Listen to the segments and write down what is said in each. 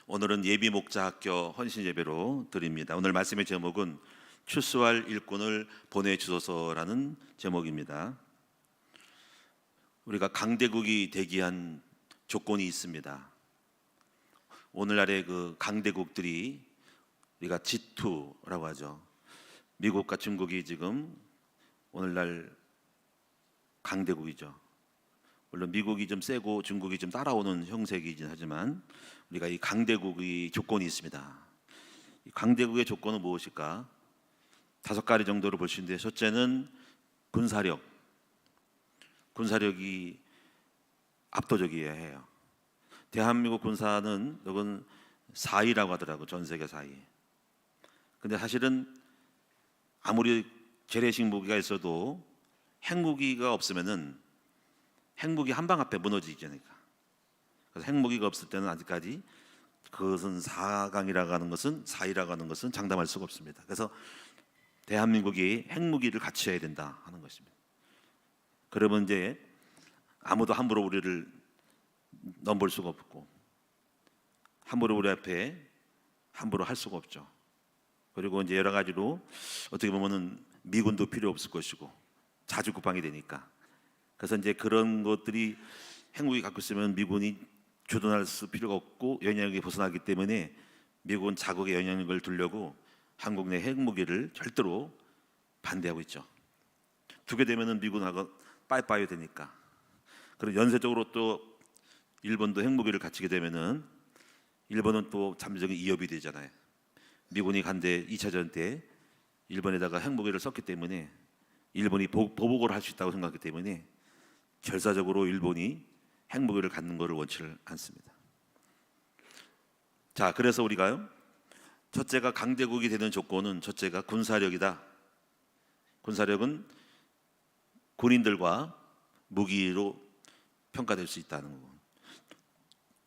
오늘은 예비 목자 학교 헌신 예배로 드립니다. 오늘 말씀의 제목은 출소할 일꾼을 보내주소서라는 제목입니다. 우리가 강대국이 되기 위한 조건이 있습니다. 오늘날의 그 강대국들이 우리가 G2라고 하죠. 미국과 중국이 지금 오늘날 강대국이죠. 물론 미국이 좀 세고 중국이 좀 따라오는 형색이긴 하지만 우리가 이 강대국의 조건이 있습니다. 이 강대국의 조건은 무엇일까? 5가지 정도로 볼 수 있는데, 첫째는 군사력이 압도적이어야 해요. 대한민국 군사는 이건 4위라고 하더라고, 전 세계 4위. 근데 사실은 아무리 재래식 무기가 있어도 핵무기가 없으면은 핵무기 한 방 앞에 무너지지 않을까. 그래서 핵무기가 없을 때는 아직까지 그것은 4강이라고 하는 것은 4위라고 하는 것은 장담할 수가 없습니다. 그래서 대한민국이 핵무기를 갖춰야 된다 하는 것입니다. 그러면 이제 아무도 함부로 우리를 넘볼 수가 없고, 함부로 우리 앞에 함부로 할 수가 없죠. 그리고 이제 여러 가지로 어떻게 보면은 미군도 필요 없을 것이고 자주 국방이 되니까. 그래서 이제 그런 것들이 핵무기 갖고 있으면 미군이 주둔할 수 필요가 없고 영향력이 벗어나기 때문에 미국은 자국의 영향력을 두려고 한국 내 핵무기를 절대로 반대하고 있죠. 두게 되면은 미군하고 빠이빠이 되니까. 그리고 연쇄적으로 또 일본도 핵무기를 갖추게 되면은 일본은 또 잠재적인 위협이 되잖아요. 미군이 간대 2차 전 때 일본에다가 핵무기를 썼기 때문에 일본이 보복을 할 수 있다고 생각하기 때문에 결사적으로 일본이 핵무기를 갖는 것을 원치를 않습니다. 자, 그래서 우리가요, 첫째가 강대국이 되는 조건은 첫째가 군사력이다. 군사력은 군인들과 무기로 평가될 수 있다는 거고,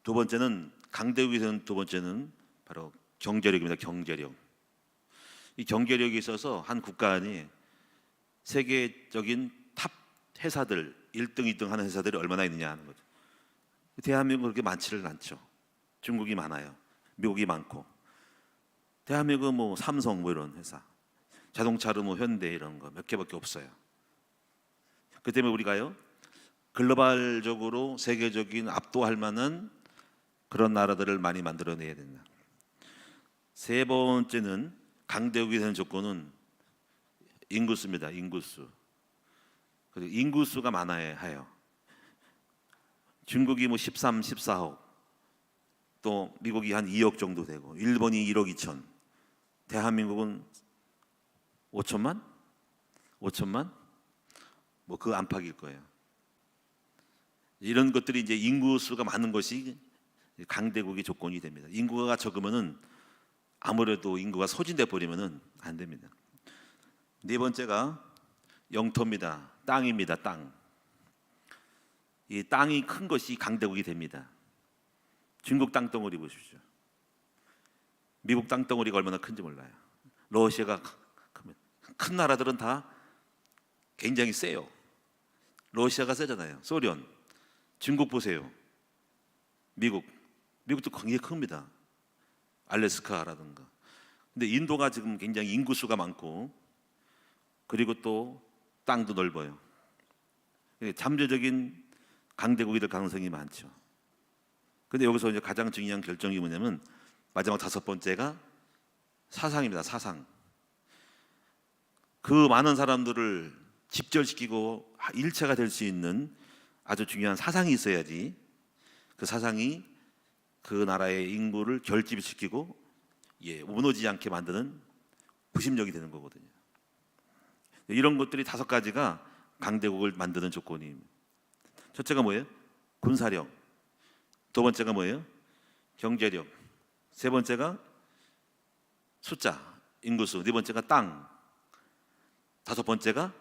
두 번째는 강대국이 되는 두 번째는 바로 경제력입니다. 경제력. 이 경제력이 있어서 한 국가 안에 세계적인 탑 회사들 1등, 2등 하는 회사들이 얼마나 있느냐 하는 거죠. 대한민국은 그렇게 많지를 않죠. 중국이 많아요. 미국이 많고. 대한민국은 뭐 삼성 뭐 이런 회사, 자동차로 뭐 현대 이런 거 몇 개밖에 없어요. 그 때문에 우리가요, 글로벌적으로 세계적인 압도할 만한 그런 나라들을 많이 만들어내야 된다. 세 번째는 강대국이 되는 조건은 인구수입니다. 인구수. 그리고 인구수가 많아야 해요. 중국이 뭐 13, 14억, 또 미국이 한 2억 정도 되고, 일본이 1억 2천, 대한민국은 5천만? 5천만? 뭐 그 안팎일 거예요. 이런 것들이 이제 인구수가 많은 것이 강대국의 조건이 됩니다. 인구가 적으면은 아무래도 인구가 소진돼 버리면은 안 됩니다. 네 번째가 영토입니다. 땅입니다. 땅. 이 땅이 큰 것이 강대국이 됩니다. 중국 땅덩어리 보십시오. 미국 땅덩어리가 얼마나 큰지 몰라요. 러시아가 큰 나라들은 다 굉장히 세요. 러시아가 세잖아요. 소련. 중국 보세요. 미국도 굉장히 큽니다. 알래스카라든가. 근데 인도가 지금 굉장히 인구수가 많고, 그리고 또 땅도 넓어요. 잠재적인 강대국이 될 가능성이 많죠. 근데 여기서 이제 가장 중요한 결정이 뭐냐면 마지막 5번째가 사상입니다. 사상. 그 많은 사람들을 집결시키고 일체가 될 수 있는 아주 중요한 사상이 있어야지 그 사상이 그 나라의 인구를 결집시키고 무너지지 않게 만드는 부심력이 되는 거거든요. 이런 것들이 5가지가 강대국을 만드는 조건입니다. 첫째가 뭐예요? 군사력. 두 번째가 뭐예요? 경제력. 세 번째가 숫자, 인구수. 네 번째가 땅. 5번째가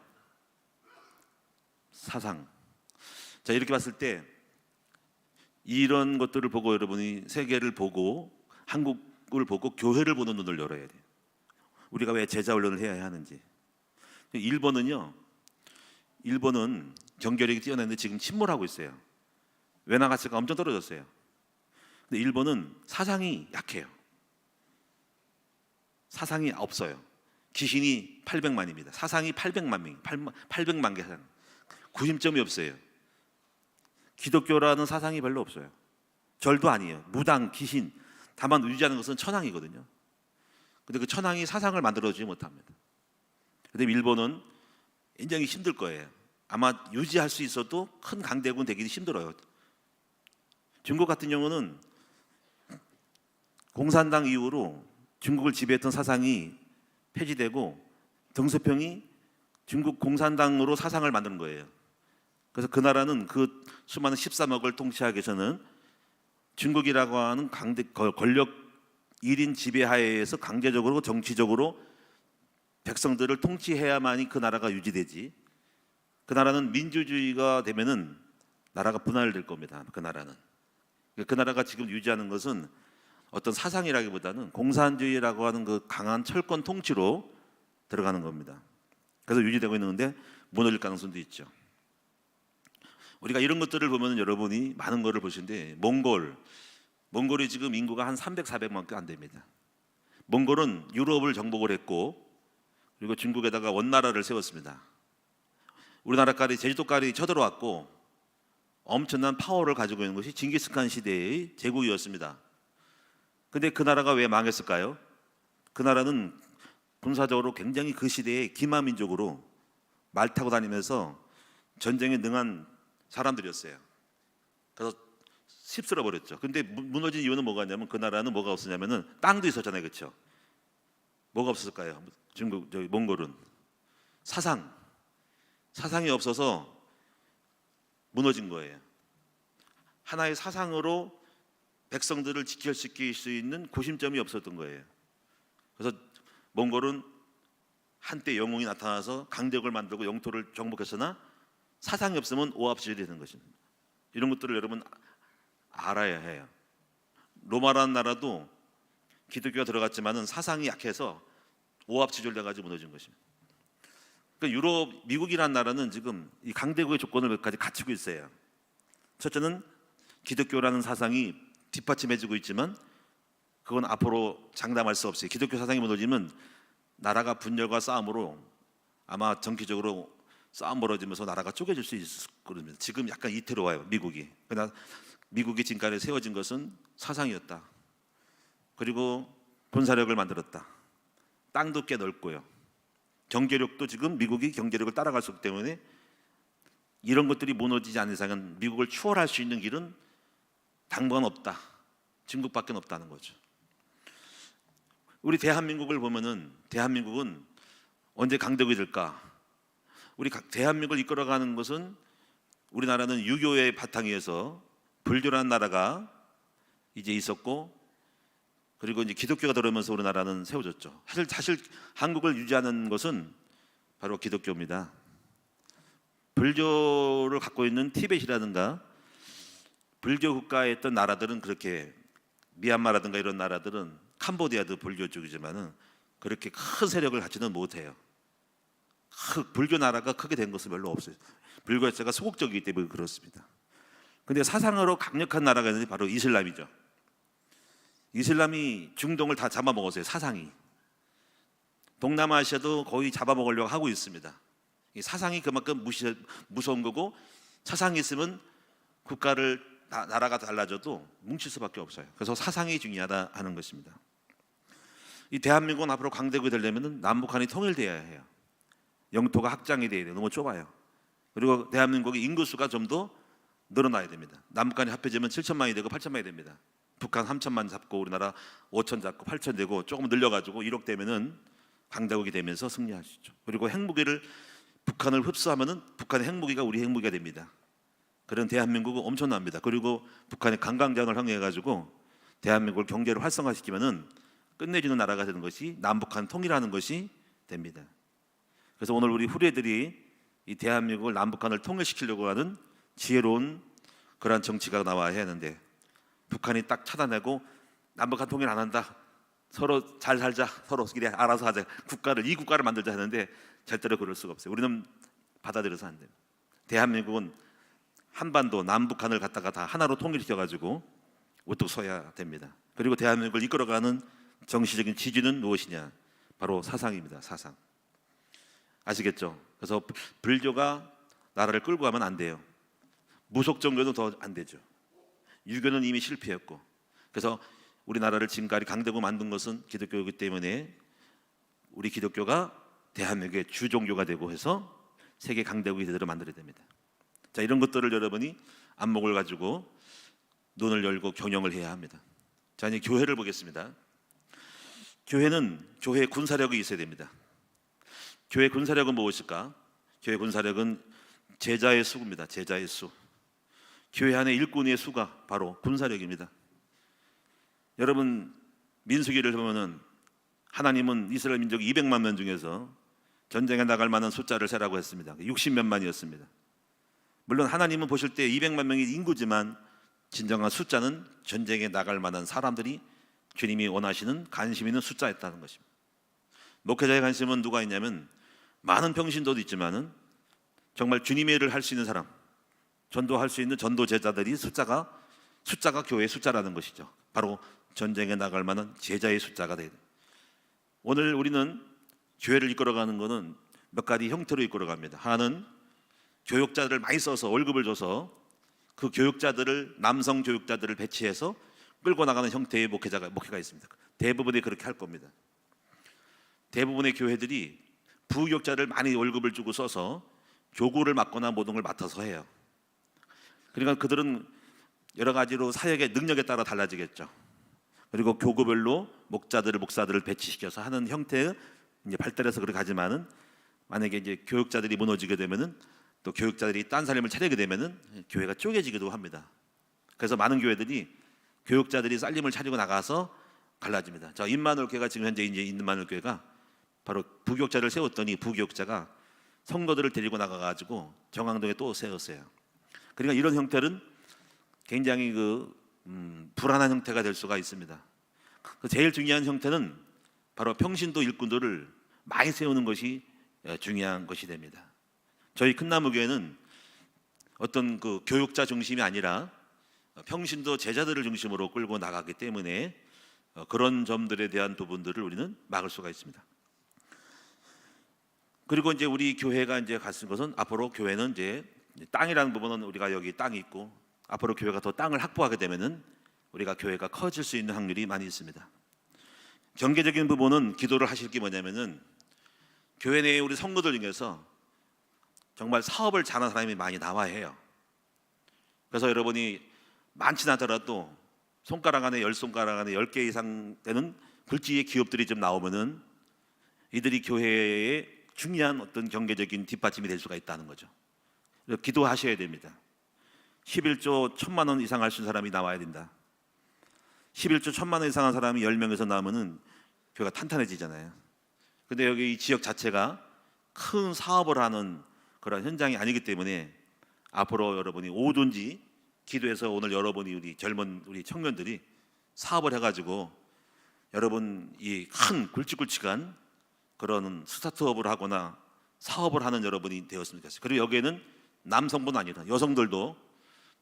사상. 자, 이렇게 봤을 때 이런 것들을 보고 여러분이 세계를 보고 한국을 보고 교회를 보는 눈을 열어야 돼요. 우리가 왜 제자훈련을 해야 하는지. 일본은 경제력이 뛰어났는데 지금 침몰하고 있어요. 외화 가치가 엄청 떨어졌어요. 근데 일본은 사상이 약해요. 사상이 없어요. 귀신이 800만입니다. 사상이 800만 명, 800만 개 사상. 구심점이 없어요. 기독교라는 사상이 별로 없어요. 절도 아니에요. 무당, 귀신 다만 유지하는 것은 천황이거든요. 근데 그 천황이 사상을 만들어주지 못합니다. 근데 일본은 굉장히 힘들 거예요. 아마 유지할 수 있어도 큰 강대국은 되기는 힘들어요. 중국 같은 경우는 공산당 이후로 중국을 지배했던 사상이 폐지되고 등소평이 중국 공산당으로 사상을 만드는 거예요. 그래서 그 나라는 그 수많은 13억을 통치하기 위해서는 중국이라고 하는 권력 1인 지배하에서 강제적으로 정치적으로 백성들을 통치해야만이 그 나라가 유지되지. 그 나라는 민주주의가 되면은 나라가 분할될 겁니다. 그 나라는. 그 나라가 지금 유지하는 것은 어떤 사상이라기보다는 공산주의라고 하는 그 강한 철권 통치로 들어가는 겁니다. 그래서 유지되고 있는데 무너질 가능성도 있죠. 우리가 이런 것들을 보면 여러분이 많은 거를 보시는데 몽골이 지금 인구가 한 300, 400만 개 안 됩니다. 몽골은 유럽을 정복을 했고 그리고 중국에다가 원나라를 세웠습니다. 우리나라까지 제주도까지 쳐들어왔고 엄청난 파워를 가지고 있는 것이 징기스칸 시대의 제국이었습니다. 근데 그 나라가 왜 망했을까요? 그 나라는 군사적으로 굉장히 그 시대에 기마민족으로 말 타고 다니면서 전쟁에 능한 사람들이었어요. 그래서 휩쓸어 버렸죠. 근데 무너진 이유는 뭐가 있냐면 그 나라는 뭐가 없었냐면은 땅도 있었잖아요. 그렇죠? 뭐가 없었을까요? 몽골은 사상이 없어서 무너진 거예요. 하나의 사상으로 백성들을 지켜지킬 수 있는 구심점이 없었던 거예요. 그래서 몽골은 한때 영웅이 나타나서 강대국을 만들고 영토를 정복했으나 사상이 없으면 오합지졸이 되는 것입니다. 이런 것들을 여러분 알아야 해요. 로마라는 나라도 기독교가 들어갔지만은 사상이 약해서 오합지졸돼가지고 무너진 것입니다. 그러니까 유럽, 미국이라는 나라는 지금 이 강대국의 조건을 몇 가지 갖추고 있어요. 첫째는 기독교라는 사상이 뒷받침해지고 있지만 그건 앞으로 장담할 수 없어요. 기독교 사상이 무너지면 나라가 분열과 싸움으로 아마 정기적으로 싸움 벌어지면서 나라가 쪼개질 수 있을 겁니다. 지금 약간 이태로워요, 미국이. 그러나 미국이 지금까지 세워진 것은 사상이었다. 그리고 군사력을 만들었다. 땅도 꽤 넓고요. 경제력도 지금 미국이 경제력을 따라갈 수 없기 때문에 이런 것들이 무너지지 않는 이상은 미국을 추월할 수 있는 길은 당분간 없다. 중국밖에 없다는 거죠. 우리 대한민국을 보면은 대한민국은 언제 강대국이 될까? 우리 대한민국을 이끌어가는 것은 우리나라는 유교의 바탕위에서 불교라는 나라가 이제 있었고 그리고 이제 기독교가 들어오면서 우리나라는 세워졌죠. 사실 한국을 유지하는 것은 바로 기독교입니다. 불교를 갖고 있는 티벳이라든가 불교 국가에 있던 나라들은 그렇게 미얀마라든가 이런 나라들은 캄보디아도 불교 쪽이지만은 그렇게 큰 세력을 갖지는 못해요. 불교 나라가 크게 된 것은 별로 없어요. 불교 자체가 소극적이기 때문에 그렇습니다. 근데 사상으로 강력한 나라가 있는데 바로 이슬람이죠. 이슬람이 중동을 다 잡아먹었어요. 사상이. 동남아시아도 거의 잡아먹으려고 하고 있습니다. 이 사상이 그만큼 무서운 거고 사상이 있으면 국가를 나라가 달라져도 뭉칠 수밖에 없어요. 그래서 사상이 중요하다 하는 것입니다. 이 대한민국은 앞으로 강대국이 되려면 남북한이 통일돼야 해요. 영토가 확장이 돼야 돼요. 너무 좁아요. 그리고 대한민국의 인구수가 좀 더 늘어나야 됩니다. 남북한이 합해지면 7천만이 되고 8천만이 됩니다. 북한 3천만 잡고 우리나라 5천 잡고 8천 되고 조금 늘려가지고 1억 되면은 강대국이 되면서 승리할 수 있죠. 그리고 핵무기를 북한을 흡수하면은 북한의 핵무기가 우리 핵무기가 됩니다. 그런 대한민국은 엄청납니다. 그리고 북한의 관광장을 활용해가지고 대한민국을 경제를 활성화시키면은 끝내주는 나라가 되는 것이 남북한 통일하는 것이 됩니다. 그래서 오늘 우리 후레들이 이 대한민국을 남북한을 통일시키려고 하는 지혜로운 그러한 정치가 나와야 하는데 북한이 딱 차단하고 남북한 통일 안 한다. 서로 잘 살자. 서로 그래 알아서 하자. 이 국가를 만들자 하는데 절대로 그럴 수가 없어요. 우리는 받아들여서 안 돼요. 대한민국은 한반도 남북한을 갖다가 다 하나로 통일시켜가지고 우뚝 서야 됩니다. 그리고 대한민국을 이끌어가는 정치적인 지주는 무엇이냐? 바로 사상입니다. 사상. 아시겠죠? 그래서 불교가 나라를 끌고 가면 안 돼요. 무속종교도 더 안 되죠. 유교는 이미 실패했고, 그래서 우리나라를 지금까지 강대국 만든 것은 기독교이기 때문에 우리 기독교가 대한민국의 주종교가 되고 해서 세계 강대국이 되도록 만들어야 됩니다. 자, 이런 것들을 여러분이 안목을 가지고 눈을 열고 경영을 해야 합니다. 자, 이제 교회를 보겠습니다. 교회의 군사력이 있어야 됩니다. 교회 군사력은 무엇일까? 교회 군사력은 제자의 수입니다. 제자의 수. 교회 안에 일꾼의 수가 바로 군사력입니다. 여러분, 민수기를 보면은 하나님은 이스라엘 민족 200만 명 중에서 전쟁에 나갈 만한 숫자를 세라고 했습니다. 60몇만이었습니다. 물론 하나님은 보실 때 200만 명이 인구지만 진정한 숫자는 전쟁에 나갈 만한 사람들이 주님이 원하시는 관심 있는 숫자였다는 것입니다. 목회자의 관심은 누가 있냐면 많은 평신도도 있지만은 정말 주님의 일을 할 수 있는 사람, 전도할 수 있는 전도 제자들이 숫자가 교회의 숫자라는 것이죠. 바로 전쟁에 나갈 만한 제자의 숫자가 돼야 돼요. 오늘 우리는 교회를 이끌어가는 것은 몇 가지 형태로 이끌어갑니다. 하나는 교육자들을 많이 써서 월급을 줘서 그 남성 교육자들을 배치해서 끌고 나가는 형태의 목회가 있습니다. 대부분이 그렇게 할 겁니다. 대부분의 교회들이 부교육자를 많이 월급을 주고 써서 교구를 맡거나 모든 걸 맡아서 해요. 그러니까 그들은 여러 가지로 사역의 능력에 따라 달라지겠죠. 그리고 교구별로 목사들을 배치시켜서 하는 형태의 이제 발달해서 그렇게 하지만은 만약에 이제 교육자들이 무너지게 되면은 또 교육자들이 딴 사람을 차리게 되면은 교회가 쪼개지기도 합니다. 그래서 많은 교회들이 교육자들이 쌀림을 차리고 나가서 갈라집니다. 자, 임마누엘 교회가 지금 현재 이제 임마누엘 교회가 바로 부교육자를 세웠더니 부교육자가 성도들을 데리고 나가가지고 정왕동에 또 세웠어요. 그러니까 이런 형태는 굉장히 불안한 형태가 될 수가 있습니다. 제일 중요한 형태는 바로 평신도 일꾼들을 많이 세우는 것이 중요한 것이 됩니다. 저희 큰나무교회는 어떤 교육자 중심이 아니라 평신도 제자들을 중심으로 끌고 나가기 때문에 그런 점들에 대한 부분들을 우리는 막을 수가 있습니다. 그리고 이제 우리 교회가 이제 갔을 것은 앞으로 교회는 이제 땅이라는 부분은 우리가 여기 땅이 있고 앞으로 교회가 더 땅을 확보하게 되면은 우리가 교회가 커질 수 있는 확률이 많이 있습니다. 경제적인 부분은 기도를 하실 게 뭐냐면은 교회 내에 우리 성도들 중에서 정말 사업을 잘하는 사람이 많이 나와야 해요. 그래서 여러분이 많지는 않더라도 손가락 안에 10손가락 안에 10개 이상 되는 굴지의 기업들이 좀 나오면은 이들이 교회에 중요한 어떤 경제적인 뒷받침이 될 수가 있다는 거죠. 기도하셔야 됩니다. 11조 1,000만 원 이상 할 수 있는 사람이 나와야 된다. 11조 1,000만 원 이상 한 사람이 10명에서 나오면은 교회가 탄탄해지잖아요. 근데 여기 이 지역 자체가 큰 사업을 하는 그런 현장이 아니기 때문에 앞으로 여러분이 오든지 기도해서 오늘 여러분이 우리 청년들이 사업을 해가지고 여러분 이 큰 굵직굵직한 그런 스타트업을 하거나 사업을 하는 여러분이 되었으면 좋겠어요. 그리고 여기에는 남성뿐 아니라 여성들도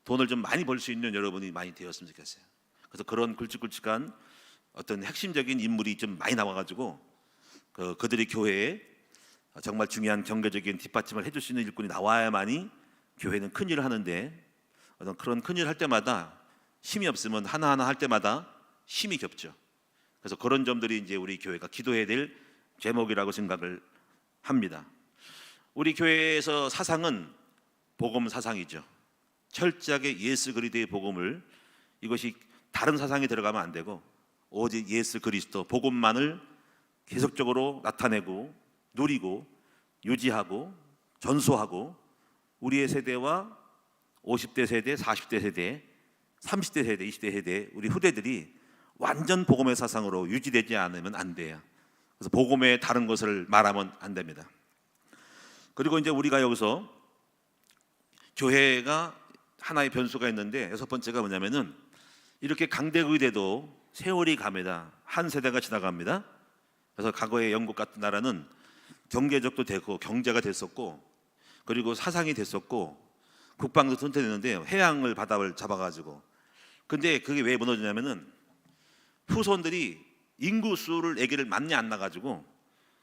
돈을 좀 많이 벌 수 있는 여러분이 많이 되었으면 좋겠어요. 그래서 그런 굵직굵직한 어떤 핵심적인 인물이 좀 많이 나와가지고 그들이 교회에 정말 중요한 경제적인 뒷받침을 해줄 수 있는 일꾼이 나와야만이 교회는 큰 일을 하는데 어떤 그런 큰 일을 할 때마다 힘이 없으면 하나하나 할 때마다 힘이 겹죠. 그래서 그런 점들이 이제 우리 교회가 기도해야 될 제목이라고 생각을 합니다. 우리 교회에서 사상은 복음 사상이죠. 철저하게 예수 그리스도의 복음을, 이것이 다른 사상이 들어가면 안 되고 오직 예수 그리스도 복음만을 계속적으로 나타내고 누리고 유지하고 전수하고 우리의 세대와 50대 세대, 40대 세대, 30대 세대, 20대 세대 우리 후대들이 완전 복음의 사상으로 유지되지 않으면 안 돼요. 그래서 복음의 다른 것을 말하면 안 됩니다. 그리고 이제 우리가 여기서 교회가 하나의 변수가 있는데 여섯 번째가 뭐냐면은 이렇게 강대국이 돼도 세월이 갑니다. 한 세대가 지나갑니다. 그래서 과거의 영국 같은 나라는 경제적도 되고 경제가 됐었고 그리고 사상이 됐었고 국방도 튼튼했는데 해양을 바다를 잡아가지고 근데 그게 왜 무너지냐면은 후손들이 인구수를 얘기를 많이 안 나가지고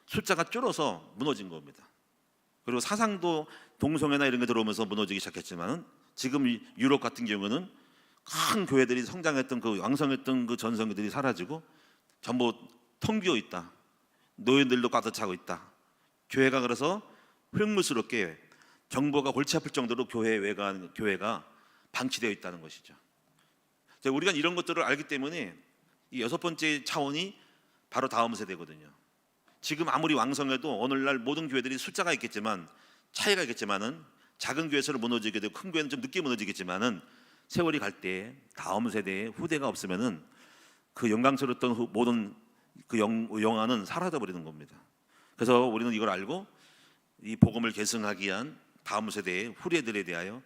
숫자가 줄어서 무너진 겁니다. 그리고 사상도 동성애나 이런 게 들어오면서 무너지기 시작했지만은 지금 유럽 같은 경우는 큰 교회들이 성장했던 그 왕성했던 그 전성기들이 사라지고 전부 텅 비어 있다. 노인들도 가득 차고 있다. 교회가 그래서 흙물스럽게 정보가 골치 아플 정도로 교회가 방치되어 있다는 것이죠. 우리가 이런 것들을 알기 때문에 이 여섯 번째 차원이 바로 다음 세대거든요. 지금 아무리 왕성해도 오늘날 모든 교회들이 숫자가 있겠지만 차이가 있겠지만은 작은 교회에서 무너지게 되고 큰 교회는 좀 늦게 무너지겠지만은 세월이 갈 때 다음 세대의 후대가 없으면은 그 영광스러웠던 모든 그 영화는 사라져 버리는 겁니다. 그래서 우리는 이걸 알고 이 복음을 계승하기 위한 다음 세대의 후대들에 대하여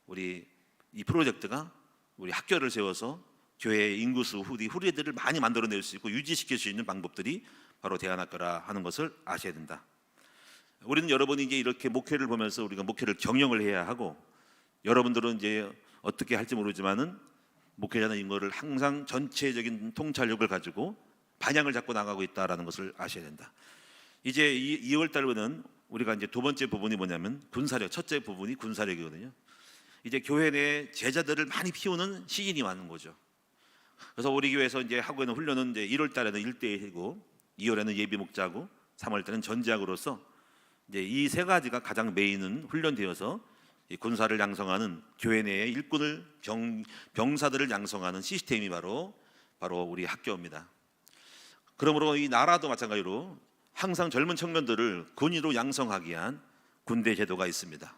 우리 이 프로젝트가 우리 학교를 세워서 교회의 인구수 후대들을 많이 만들어낼 수 있고 유지시킬 수 있는 방법들이 바로 대안학교라 하는 것을 아셔야 된다. 우리는 여러분이 이제 이렇게 목회를 보면서 우리가 목회를 경영을 해야 하고 여러분들은 이제 어떻게 할지 모르지만은 목회자는 이거를 항상 전체적인 통찰력을 가지고 방향을 잡고 나가고 있다라는 것을 아셔야 된다. 이제 2월 달에는 우리가 이제 두 번째 부분이 뭐냐면 군사력, 첫째 부분이 군사력이거든요. 이제 교회 내 제자들을 많이 피우는 시즌이 왔는 거죠. 그래서 우리 교회에서 이제 하고 있는 훈련은 이제 1월 달에는 1대1이고 2월에는 예비 목자고 3월 달에는 전지학으로서 이제 이 세 가지가 가장 메인은 훈련되어서 이 군사를 양성하는 교회 내의 일꾼을 병사들을 양성하는 시스템이 바로 우리 학교입니다. 그러므로 이 나라도 마찬가지로 항상 젊은 청년들을 군인으로 양성하기 위한 군대 제도가 있습니다.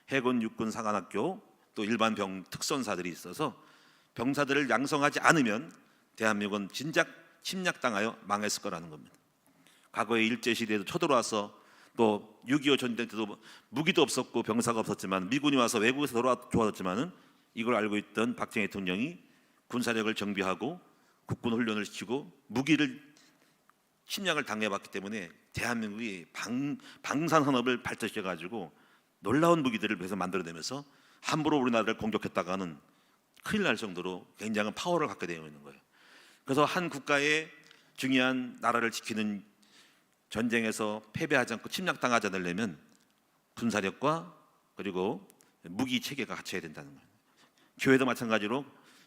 해군, 육군, 사관학교 또 일반 병 특선사들이 있어서 병사들을 양성하지 않으면 대한민국은 진작 침략당하여 망했을 거라는 겁니다. 과거에 일제시대에도 쳐들어와서 또 6.25 전쟁 때도 무기도 없었고 병사가 없었지만 미군이 와서 외국에서 도와줬지만은 이걸 알고 있던 박정희 대통령이 군사력을 정비하고 국군 훈련을 시키고 무기를 침략을 당해봤기 때문에 대한민국이 방산산업을 발전시켜가지고 놀라운 무기들을 계속 만들어내면서 함부로 우리나라를 공격했다가는 큰일 날 정도로 굉장한 파워를 갖게 되어 있는 거예요. 그래서 한 국가의 중요한 나라를 지키는 전쟁에서 패배하지 않고 침략당하지 않으려면 군사력과 그리고 무기 체계가 갖춰야 된다는 거예요. 교회도 마찬가지로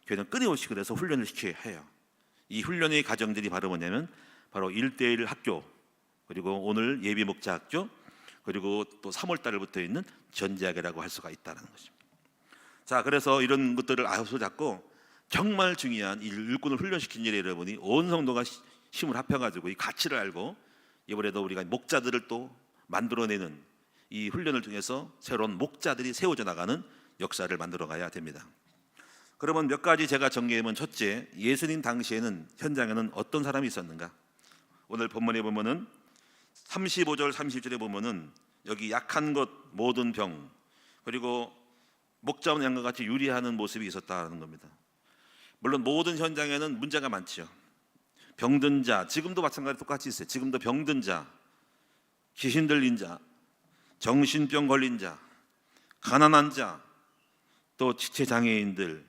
교회는 끊임없이 그래서 훈련을 시켜야 해요. 이 훈련의 과정들이 바로 뭐냐면 바로 1대1 학교, 그리고 오늘 예비 목자 학교, 그리고 또 3월 달에 붙어 있는 전지학이라고 할 수가 있다는 것입니다. 자, 그래서 이런 것들을 아우서 잡고 정말 중요한 이 일꾼을 훈련시킨 일에 여러분이 온 성도가 힘을 합해가지고 이 가치를 알고 이번에도 우리가 목자들을 또 만들어내는 이 훈련을 통해서 새로운 목자들이 세워져 나가는 역사를 만들어 가야 됩니다. 그러면 몇 가지 제가 정리해보면, 첫째, 예수님 당시에는 현장에는 어떤 사람이 있었는가? 오늘 본문에 보면은 35절 30절에 보면은 여기 약한 것 모든 병, 그리고 목자 없는 양과 같이 유리하는 모습이 있었다는 겁니다. 물론 모든 현장에는 문제가 많죠. 병든 자, 지금도 마찬가지로 똑같이 있어요. 지금도 병든 자, 귀신 들린 자, 정신병 걸린 자, 가난한 자, 또 지체 장애인들,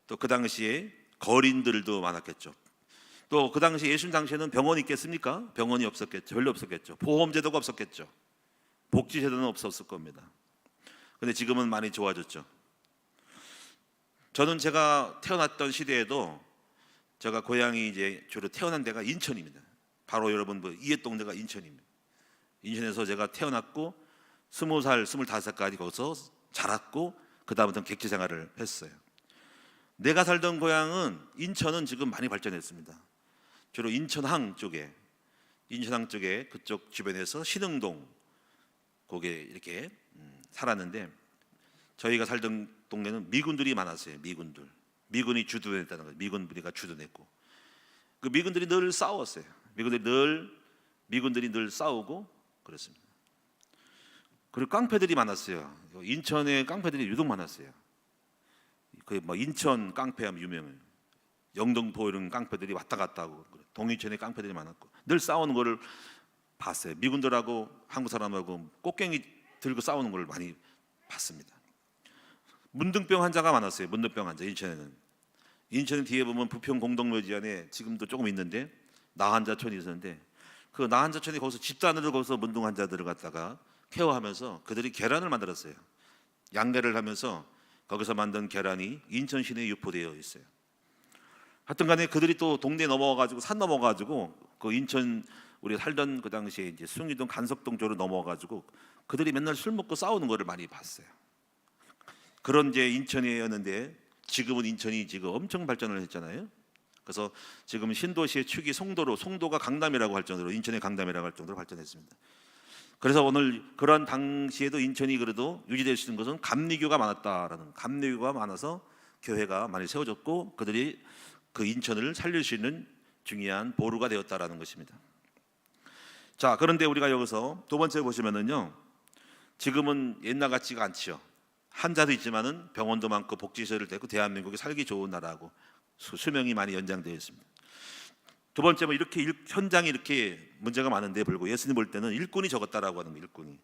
또 그 당시에 거린들도 많았겠죠. 또 그 당시 예수님 당시에는 병원이 있겠습니까? 병원이 없었겠죠. 별로 없었겠죠. 보험제도가 없었겠죠. 복지제도는 없었을 겁니다. 근데 지금은 많이 좋아졌죠. 저는 제가 태어났던 시대에도 제가 고향이 이제 주로 태어난 데가 인천입니다. 바로 여러분 이해동네가 인천입니다. 인천에서 제가 태어났고 20살, 25살까지 거기서 자랐고 그 다음부터는 객지 생활을 했어요. 내가 살던 고향은 인천은 지금 많이 발전했습니다. 주로 인천항 쪽에 그쪽 주변에서 신흥동 거기에 이렇게 살았는데, 저희가 살던 동네는 미군들이 많았어요. 미군이 주둔했다는 거예요. 미군 부대가 주둔했고 그 미군들이 늘 싸웠어요. 미군들이 늘 싸우고 그랬습니다. 그리고 깡패들이 많았어요. 인천에 깡패들이 유독 많았어요. 그 뭐 인천 깡패하면 유명해요. 영등포 이런 깡패들이 왔다 갔다 하고, 동인천에 깡패들이 많았고 늘 싸우는 거를 봤어요. 미군들하고 한국 사람하고 꽃갱이 들고 싸우는 걸 많이 봤습니다. 문둥병 환자가 많았어요. 문둥병 환자, 인천에는 인천 뒤에 보면 부평 공동묘지 안에 지금도 조금 있는데 나한자촌이 있었는데, 그 나한자촌이 거기서 집단으로 거기서 문둥 환자들을 갖다가 케어하면서 그들이 계란을 만들었어요. 양계를 하면서 거기서 만든 계란이 인천 시내에 유포되어 있어요. 하여튼 간에 그들이 또 동네 넘어가가지고 산 넘어가가지고 그 인천 우리 살던 그 당시에 이제 숭이동 간석동 쪽으로 넘어가가지고 그들이 맨날 술 먹고 싸우는 거를 많이 봤어요. 그런 이제 인천이었는데 지금은 인천이 지금 엄청 발전을 했잖아요. 그래서 지금 신도시의 축이 송도가 강남이라고 할 정도로, 인천의 강남이라고 할 정도로 발전했습니다. 그래서 오늘 그런 당시에도 인천이 그래도 유지될 수 있는 것은 감리교가 많았다라는, 감리교가 많아서 교회가 많이 세워졌고 그들이 그 인천을 살릴 수 있는 중요한 보루가 되었다라는 것입니다. 자, 그런데 우리가 여기서 두 번째 보시면은요, 지금은 옛날 같지가 않지요. 한자도 있지만은 병원도 많고 복지시설을 되고 대한민국이 살기 좋은 나라고 수명이 많이 연장되어 있습니다. 두 번째, 뭐 이렇게 현장이 이렇게 문제가 많은데 불구하고 예수님 볼 때는 일꾼이 적었다라고 하는 거예요. 일꾼이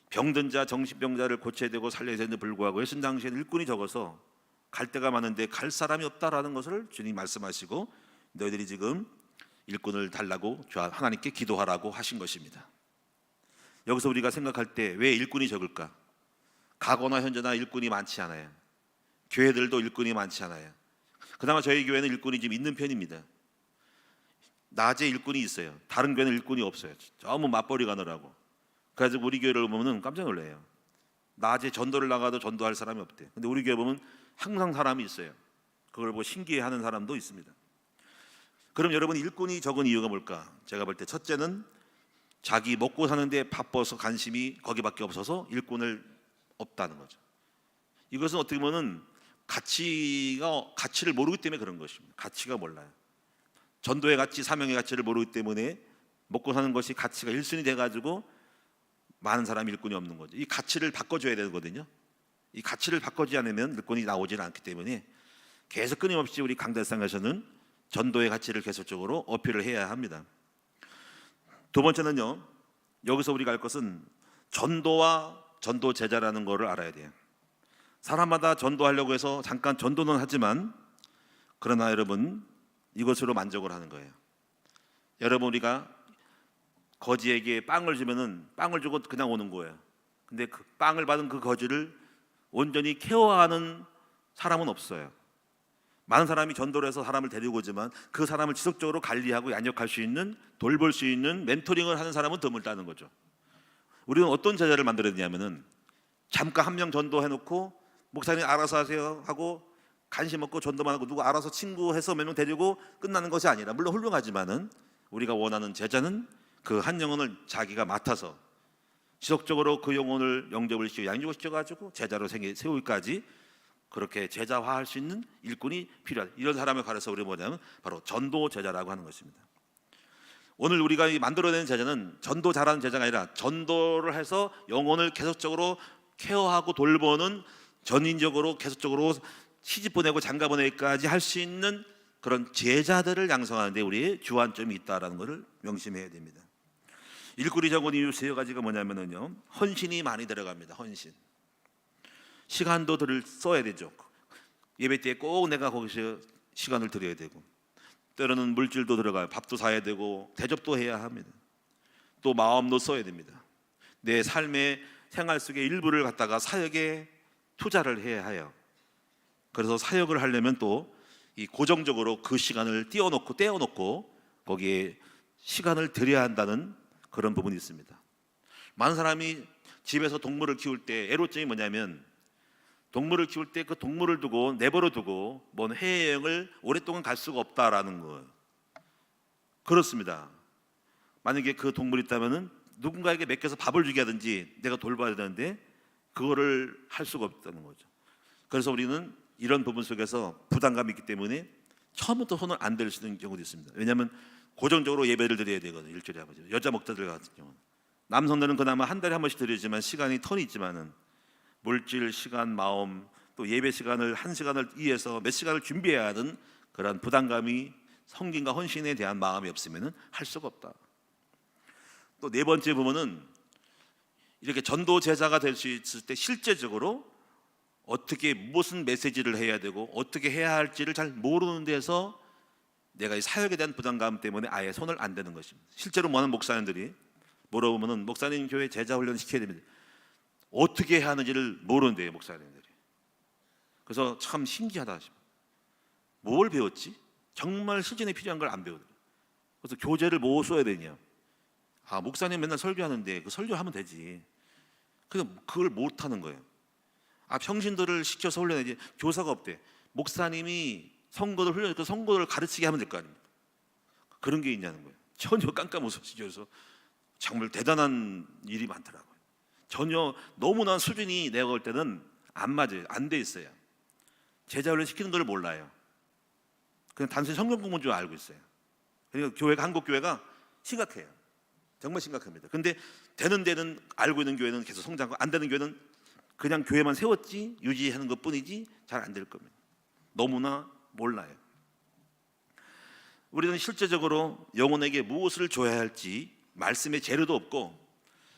병든 자, 정신병자를 고쳐야 되고 살려야 되는데 불구하고 예수님 당시에는 일꾼이 적어서 갈 데가 많은데 갈 사람이 없다라는 것을 주님 말씀하시고 너희들이 지금 일꾼을 달라고 하나님께 기도하라고 하신 것입니다. 여기서 우리가 생각할 때 왜 일꾼이 적을까? 과거나 현재나 일꾼이 많지 않아요. 교회들도 일꾼이 많지 않아요. 그나마 저희 교회는 일꾼이 좀 있는 편입니다. 낮에 일꾼이 있어요. 다른 교회는 일꾼이 없어요. 너무 맞벌이 가느라고. 그래서 우리 교회를 보면 깜짝 놀라요. 낮에 전도를 나가도 전도할 사람이 없대요. 근데 우리 교회 보면 항상 사람이 있어요. 그걸 보고 신기해하는 사람도 있습니다. 그럼 여러분, 일꾼이 적은 이유가 뭘까? 제가 볼 때 첫째는 자기 먹고 사는데 바빠서 관심이 거기밖에 없어서 일꾼을 없다는 거죠. 이것은 어떻게 보면 가치를 모르기 때문에 그런 것입니다. 가치가 몰라요. 전도의 가치, 사명의 가치를 모르기 때문에 먹고 사는 것이 가치가 1순위 돼가지고 많은 사람이 일꾼이 없는 거죠. 이 가치를 바꿔줘야 되거든요. 이 가치를 바꾸지 않으면 일꾼이 나오지는 않기 때문에 계속 끊임없이 우리 강달상에서는 전도의 가치를 계속적으로 어필을 해야 합니다. 두 번째는요, 여기서 우리가 알 것은 전도와 전도 제자라는 것을 알아야 돼요. 사람마다 전도하려고 해서 잠깐 전도는 하지만 그러나 여러분, 이것으로 만족을 하는 거예요. 여러분, 우리가 거지에게 빵을 주면은 빵을 주고 그냥 오는 거예요. 근데 그 빵을 받은 그 거지를 온전히 케어하는 사람은 없어요. 많은 사람이 전도를 해서 사람을 데리고 오지만 그 사람을 지속적으로 관리하고 양육할 수 있는, 돌볼 수 있는 멘토링을 하는 사람은 드물다는 거죠. 우리는 어떤 제자를 만들어야 되냐면은 잠깐 한 명 전도해놓고 목사님 알아서 하세요 하고 간식 먹고 전도만 하고 누구 알아서 친구해서 몇 명 데리고 끝나는 것이 아니라, 물론 훌륭하지만은 우리가 원하는 제자는 그 한 영혼을 자기가 맡아서 지속적으로 그 영혼을 영접을 시키고 양육을 시켜가지고 제자로 세우기까지 그렇게 제자화할 수 있는 일꾼이 필요하다. 이런 사람을 가려서 우리가 뭐냐면 바로 전도 제자라고 하는 것입니다. 오늘 우리가 만들어내는 제자는 전도 잘하는 제자가 아니라 전도를 해서 영혼을 계속적으로 케어하고 돌보는, 전인적으로 계속적으로 시집 보내고 장가 보내기까지 할 수 있는 그런 제자들을 양성하는데 우리의 주안점이 있다라는 것을 명심해야 됩니다. 일꾼이 적은 이유 세 가지가 뭐냐면요, 헌신이 많이 들어갑니다. 헌신. 시간도 써야 되죠. 예배 때 꼭 내가 거기서 시간을 들여야 되고, 때로는 물질도 들어가요. 밥도 사야 되고 대접도 해야 합니다. 또 마음도 써야 됩니다. 내 삶의 생활 속의 일부를 갖다가 사역에 투자를 해야 해요. 그래서 사역을 하려면 또 이 고정적으로 그 시간을 떼어놓고 거기에 시간을 들여야 한다는 그런 부분이 있습니다. 많은 사람이 집에서 동물을 키울 때 애로점이 뭐냐면, 동물을 키울 때 그 동물을 두고 내버려 두고 먼 해외여행을 오랫동안 갈 수가 없다라는 거예요. 그렇습니다. 만약에 그 동물이 있다면은 누군가에게 맡겨서 밥을 주게 하든지 내가 돌봐야 되는데 그거를 할 수가 없다는 거죠. 그래서 우리는 이런 부분 속에서 부담감이 있기 때문에 처음부터 손을 안 댈 수 있는 경우도 있습니다. 왜냐하면 고정적으로 예배를 드려야 되거든요. 일주일에 한 번씩. 여자 목자들 같은 경우는, 남성들은 그나마 한 달에 한 번씩 드리지만 시간이 턴이 있지만은 물질, 시간, 마음, 또 예배 시간을 한 시간을 위해서 몇 시간을 준비해야 하는 그런 부담감이, 성김과 헌신에 대한 마음이 없으면은 할 수가 없다. 또 네 번째 부분은 이렇게 전도 제자가 될 수 있을 때 실제적으로 어떻게 무슨 메시지를 해야 되고 어떻게 해야 할지를 잘 모르는 데서 내가 이 사역에 대한 부담감 때문에 아예 손을 안 대는 것입니다. 실제로 많은 목사님들이 물어보면은 목사님 교회 제자 훈련 시켜야 됩니다. 어떻게 해야 하는지를 모르는데요, 목사님들이. 그래서 참 신기하다 싶어요. 뭘 배웠지? 정말 실전에 필요한 걸 안 배우더라고요. 그래서 교재를 뭐 써야 되냐? 아, 목사님 맨날 설교하는데 그 설교하면 되지. 그걸 못 하는 거예요. 아, 평신도를 시켜서 훈련해야지. 교사가 없대. 목사님이 성도들 훈련해서 그 성도들을 가르치게 하면 될 거 아닙니까? 그런 게 있냐는 거예요. 전혀 깜깜무소식이어서 정말 대단한 일이 많더라고요. 전혀 너무나 수준이 내가 볼 때는 안 맞아요. 안 돼 있어요. 제자 훈련 시키는 걸 몰라요. 그냥 단순히 성경 공부인 줄 알고 있어요. 그러니까 교회가, 한국 교회가 심각해요. 정말 심각합니다. 근데 되는 데는 알고 있는 교회는 계속 성장하고, 안 되는 교회는 그냥 교회만 세웠지 유지하는 것뿐이지 잘 안 될 겁니다. 너무나 몰라요. 우리는 실제적으로 영혼에게 무엇을 줘야 할지 말씀의 재료도 없고,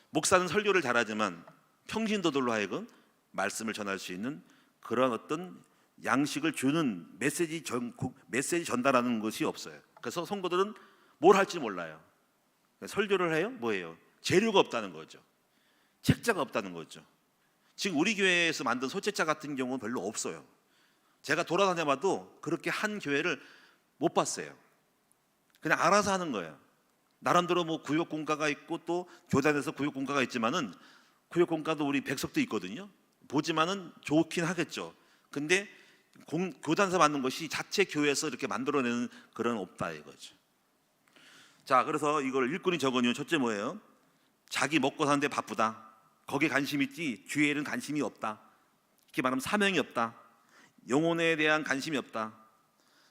목사는 설교를 잘하지만 평신도들로 하여금 말씀을 전할 수 있는 그런 어떤 양식을 주는 메시지 전달하는 것이 없어요. 그래서 성도들은 뭘 할지 몰라요. 설교를 해요? 뭐예요? 재료가 없다는 거죠. 책자가 없다는 거죠. 지금 우리 교회에서 만든 소책자 같은 경우는 별로 없어요. 제가 돌아다녀봐도 그렇게 한 교회를 못 봤어요. 그냥 알아서 하는 거예요. 나름대로 뭐 구역공과가 있고 또 교단에서 구역공과가 있지만은, 구역공과도 우리 백석도 있거든요. 보지만은 좋긴 하겠죠. 근데 교단에서 만든 것이 자체 교회에서 이렇게 만들어내는 그런 없다 이거죠. 자, 그래서 이걸 일꾼이 적은 이유 첫째 뭐예요? 자기 먹고 사는데 바쁘다. 거기에 관심 있지 주의 일은 관심이 없다. 이렇게 말하면 사명이 없다. 영혼에 대한 관심이 없다.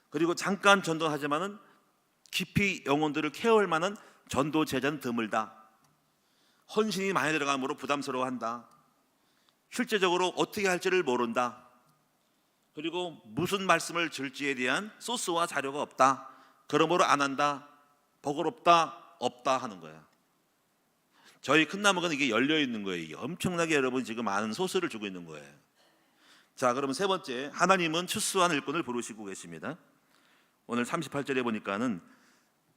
그리고 잠깐 전도하지만은 깊이 영혼들을 케어할 만한 전도 제자는 드물다. 헌신이 많이 들어가므로 부담스러워한다. 실제적으로 어떻게 할지를 모른다. 그리고 무슨 말씀을 줄지에 대한 소스와 자료가 없다. 그러므로 안 한다. 번거롭다. 없다 하는 거야. 저희 큰 나무는 이게 열려 있는 거예요. 이게 엄청나게 여러분 지금 많은 소스를 주고 있는 거예요. 자, 그러면 세 번째, 하나님은 추수한 일꾼을 부르시고 계십니다. 오늘 38절에 보니까는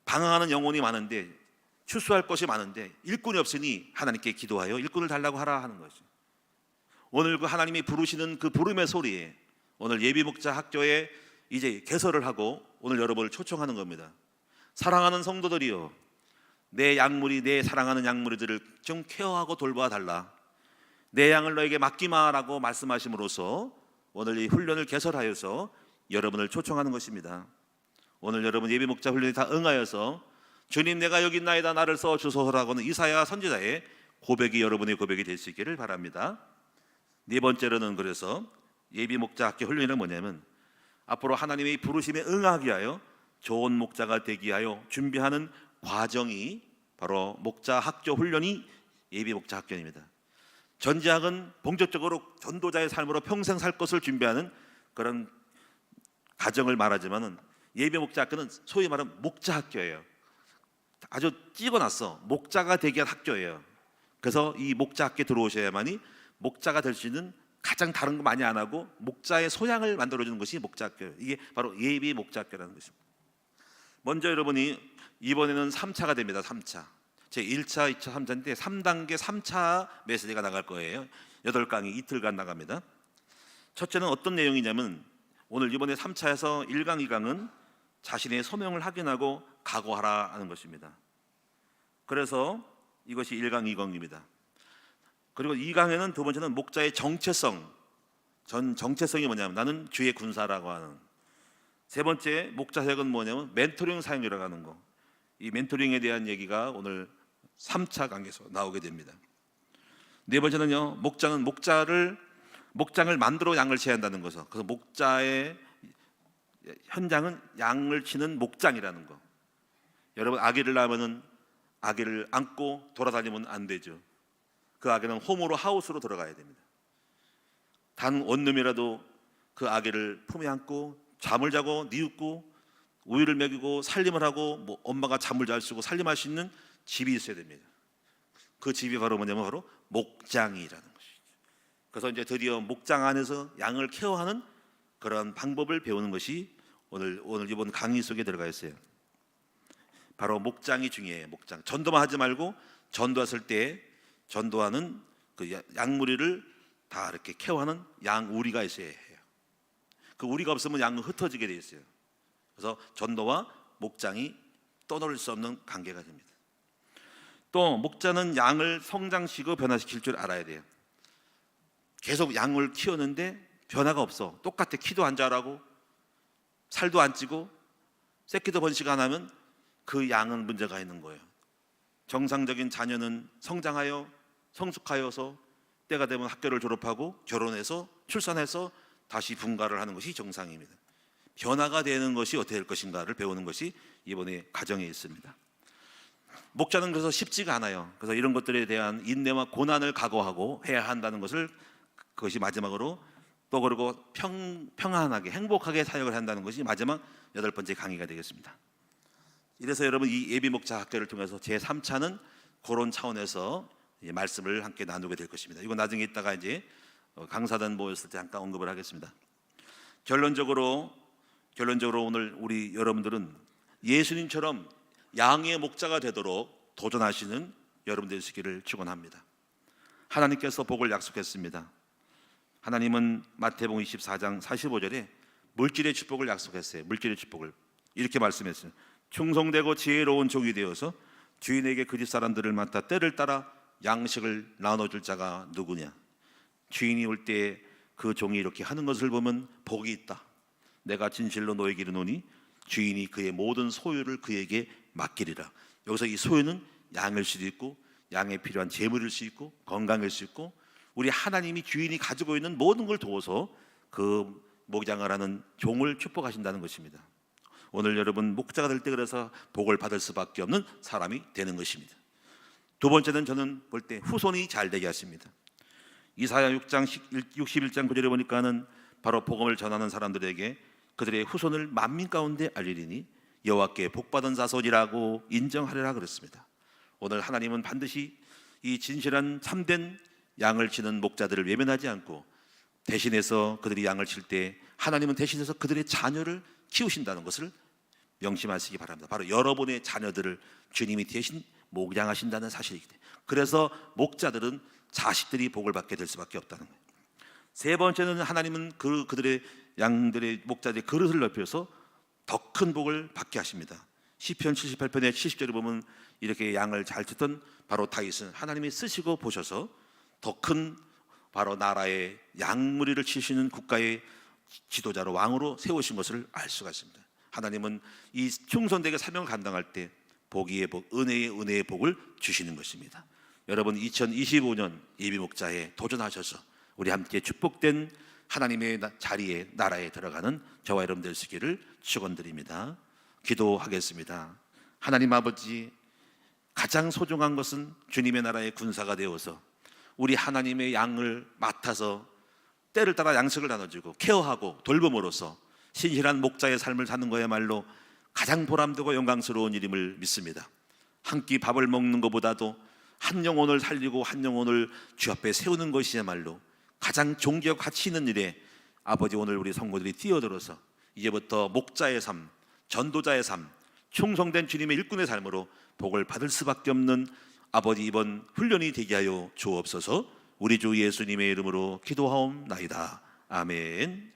방황하는 영혼이 많은데, 추수할 것이 많은데 일꾼이 없으니 하나님께 기도하여 일꾼을 달라고 하라 하는 거죠. 오늘 그 하나님이 부르시는 그 부름의 소리에 오늘 예비목자 학교에 이제 개설을 하고 오늘 여러분을 초청하는 겁니다. 사랑하는 성도들이여, 내 양무리, 내 사랑하는 양무리들을 좀 케어하고 돌봐 달라. 내 양을 너에게 맡기마라고 말씀하심으로써 오늘 이 훈련을 개설하여서 여러분을 초청하는 것입니다. 오늘 여러분 예비목자 훈련이 다 응하여서 주님 내가 여기 있나이다 나를 써주소서라고는 이사야 선지자의 고백이 여러분의 고백이 될 수 있기를 바랍니다. 네 번째로는 그래서 예비목자 학교 훈련은 뭐냐면, 앞으로 하나님의 부르심에 응하기 위하여 좋은 목자가 되기 위하여 준비하는 과정이 바로 목자 학교 훈련이 예비목자 학교입니다. 전지학은 본격적으로 전도자의 삶으로 평생 살 것을 준비하는 그런 과정을 말하지만은, 예비목자 학교는 소위 말하는 목자 학교예요. 아주 찍어놨어. 목자가 되기 위한 학교예요. 그래서 이 목자 학교에 들어오셔야만이 목자가 될 수 있는, 가장 다른 거 많이 안 하고 목자의 소양을 만들어주는 것이 목자 학교예요. 이게 바로 예비 목자 학교라는 것입니다. 먼저 여러분이 이번에는 3차가 됩니다. 3차. 제 1차, 2차, 3차인데 3단계 3차 메시지가 나갈 거예요. 8강이 이틀간 나갑니다. 첫째는 어떤 내용이냐면, 오늘 이번에 3차에서 1강, 2강은 자신의 소명을 확인하고 각오하라 하는 것입니다. 그래서 이것이 1강, 2강입니다. 그리고 2강에는 두 번째는 목자의 정체성. 정체성이 뭐냐면 나는 주의 군사라고 하는. 세 번째 목자 사역은 뭐냐면 멘토링 사역이라고 하는 거. 이 멘토링에 대한 얘기가 오늘 3차 강에서 나오게 됩니다. 네 번째는요, 목장은 목장을 만들어 양을 쳐야 한다는 거죠. 그래서 목자의 현장은 양을 치는 목장이라는 거. 여러분, 아기를 낳으면은 아기를 안고 돌아다니면 안 되죠. 그 아기는 홈으로, 하우스로 들어가야 됩니다. 단 원룸이라도 그 아기를 품에 안고 잠을 자고 뉘웃고 우유를 먹이고 살림을 하고, 뭐 엄마가 잠을 잘 쓰고 살림할 수 있는 집이 있어야 됩니다. 그 집이 바로 뭐냐면 바로 목장이라는 것이죠. 그래서 이제 드디어 목장 안에서 양을 케어하는 그런 방법을 배우는 것이 오늘 이번 강의 속에 들어가 있어요. 바로 목장이 중요해요. 목장. 전도만 하지 말고 전도했을 때 전도하는 그 양무리를 다 이렇게 케어하는 양우리가 있어야 해요. 그 우리가 없으면 양은 흩어지게 돼 있어요. 그래서 전도와 목장이 떠날 수 없는 관계가 됩니다. 또 목자는 양을 성장시키고 변화시킬 줄 알아야 돼요. 계속 양을 키우는데 변화가 없어. 똑같아. 키도 안 자라고 살도 안 찌고 새끼도 번식 안 하면 그 양은 문제가 있는 거예요. 정상적인 자녀는 성장하여 성숙하여서 때가 되면 학교를 졸업하고 결혼해서 출산해서 다시 분가를 하는 것이 정상입니다. 변화가 되는 것이 어떻게 될 것인가를 배우는 것이 이번에 과정에 있습니다. 목자는 그래서 쉽지가 않아요. 그래서 이런 것들에 대한 인내와 고난을 각오하고 해야 한다는 것을, 그것이 마지막으로 또 그리고 평안하게 행복하게 사역을 한다는 것이 마지막 8번째 강의가 되겠습니다. 이래서 여러분 이 예비 목자 학교를 통해서 제3차는 그런 차원에서 말씀을 함께 나누게 될 것입니다. 이거 나중에 있다가 이제 강사단 모였을 때 잠깐 언급을 하겠습니다. 결론적으로 오늘 우리 여러분들은 예수님처럼 양의 목자가 되도록 도전하시는 여러분들 되시기를 축원합니다. 하나님께서 복을 약속했습니다. 하나님은 마태복음 24장 45절에 물질의 축복을 약속했어요. 물질의 축복을 이렇게 말씀했어요. 충성되고 지혜로운 종이 되어서 주인에게 그 집 사람들을 맡아 때를 따라 양식을 나눠줄 자가 누구냐. 주인이 올 때 그 종이 이렇게 하는 것을 보면 복이 있다. 내가 진실로 너에게 이르노니 주인이 그의 모든 소유를 그에게 맡기리라. 여기서 이 소유는 양일 수도 있고 양에 필요한 재물일 수 있고 건강일 수 있고 우리 하나님이 주인이 가지고 있는 모든 걸 도와서 그 목장을 하는 종을 축복하신다는 것입니다. 오늘 여러분 목자가 될 때 그래서 복을 받을 수밖에 없는 사람이 되는 것입니다. 두 번째는 저는 볼 때 후손이 잘 되게 하십니다. 이사야 6장 61장 9절에 보니까는 바로 복음을 전하는 사람들에게 그들의 후손을 만민 가운데 알리리니 여호와께 복받은 자손이라고 인정하리라 그랬습니다. 오늘 하나님은 반드시 이 진실한 참된 양을 치는 목자들을 외면하지 않고 대신해서 그들이 양을 칠 때 하나님은 대신해서 그들의 자녀를 키우신다는 것을 명심하시기 바랍니다. 바로 여러분의 자녀들을 주님이 대신 목양하신다는 사실이기 때문에 그래서 목자들은 자식들이 복을 받게 될 수밖에 없다는 거예요. 세 번째는 하나님은 그들의 양들의 목자들의 그릇을 넓혀서 더 큰 복을 받게 하십니다. 시편 78편의 70절에 보면 이렇게 양을 잘 치던 바로 다윗은 하나님이 쓰시고 보셔서 더 큰 바로 나라의 양무리를 치시는 국가의 지도자로 왕으로 세우신 것을 알 수가 있습니다. 하나님은 이 충성되게 사명을 감당할 때 복의 복, 은혜의 복을 주시는 것입니다. 여러분 2025년 예비목자에 도전하셔서 우리 함께 축복된 하나님의 자리에 나라에 들어가는 저와 여러분 되시기를 축원드립니다. 기도하겠습니다. 하나님 아버지, 가장 소중한 것은 주님의 나라의 군사가 되어서 우리 하나님의 양을 맡아서 때를 따라 양식을 나눠주고 케어하고 돌봄으로써 신실한 목자의 삶을 사는 거야말로 가장 보람되고 영광스러운 일임을 믿습니다. 한 끼 밥을 먹는 것보다도 한 영혼을 살리고 한 영혼을 주 앞에 세우는 것이야말로 가장 존귀하고 가치 있는 일에 아버지 오늘 우리 성도들이 뛰어들어서 이제부터 목자의 삶, 전도자의 삶, 충성된 주님의 일꾼의 삶으로 복을 받을 수밖에 없는 아버지 이번 훈련이 되게 하여 주옵소서. 우리 주 예수님의 이름으로 기도하옵나이다. 아멘.